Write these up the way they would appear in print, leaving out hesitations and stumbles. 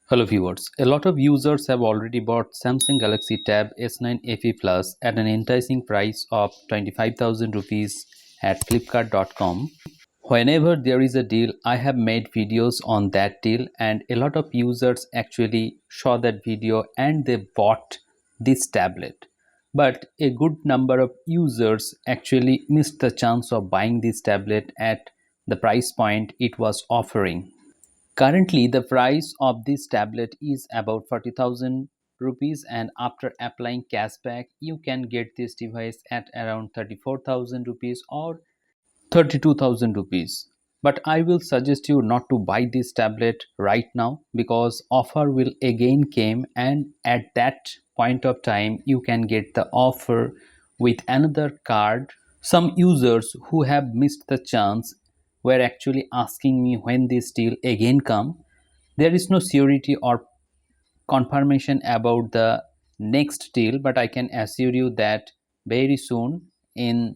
Hello viewers, a lot of users have already bought Samsung Galaxy Tab S9 FE Plus at an enticing price of 25,000 rupees at flipkart.com. Whenever there is a deal, I have made videos on that deal and a lot of users actually saw that video and they bought this tablet. But a good number of users actually missed the chance of buying this tablet at the price point it was offering. Currently, the price of this tablet is about 40,000 rupees, and after applying cashback, you can get this device at around 34,000 rupees or 32,000 rupees. But I will suggest you not to buy this tablet right now because offer will again came, and at that point of time you can get the offer with another card. Some users who have missed the chance were actually asking me when this deal again come. There is no surety or confirmation about the next deal, but I can assure you that very soon, in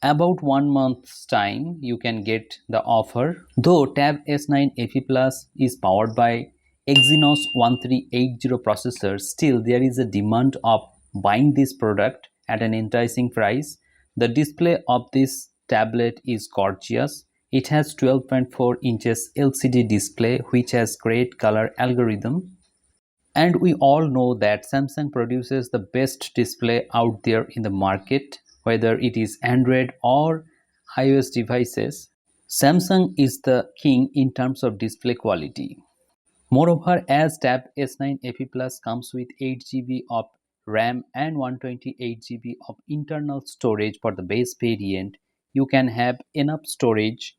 about 1 month's time, you can get the offer. Though Tab S9 FE Plus is powered by Exynos 1380 processor, still there is a demand of buying this product at an enticing price. The display of this tablet is gorgeous. It has 12.4 inches LCD display which has great color algorithm, and we all know that Samsung produces the best display out there in the market, whether it is Android or iOS devices. Samsung is the king in terms of display quality. Moreover, as Tab S9 FE Plus comes with 8 GB of RAM and 128 GB of internal storage for the base variant, you can have enough storage.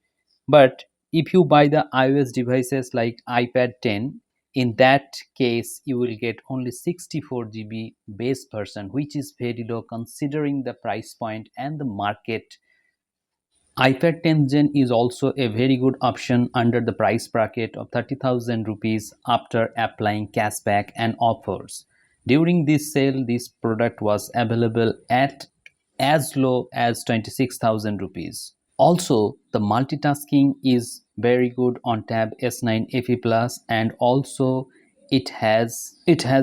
But if you buy the iOS devices like iPad 10, in that case you will get only 64 GB base version, which is very low considering the price point and the market. iPad 10 Gen is also a very good option under the price bracket of 30,000 rupees after applying cashback and offers. During this sale, this product was available at as low as 26,000 rupees. Also, the multitasking is very good on Tab S9 FE Plus, and also it has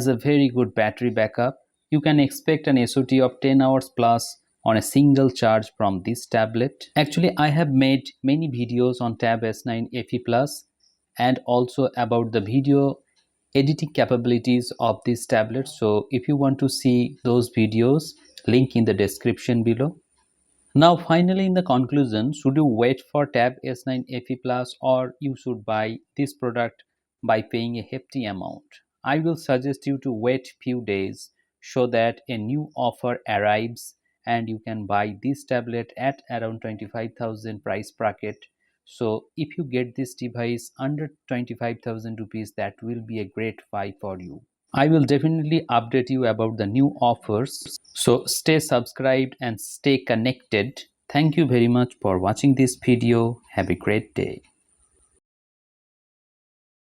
a very good battery backup. You can expect an SOT of 10 hours plus on a single charge from this tablet. Actually, I have made many videos on Tab S9 FE Plus and also about the video editing capabilities of this tablet. So if you want to see those videos, link in the description below. Now, finally, in the conclusion, should you wait for Tab S9 FE Plus or you should buy this product by paying a hefty amount? I will suggest you to wait few days so that a new offer arrives and you can buy this tablet at around 25,000 price bracket. So if you get this device under 25,000 rupees, that will be a great buy for you. I will definitely update you about the new offers. So stay subscribed and stay connected. Thank you very much for watching this video. Have a great day.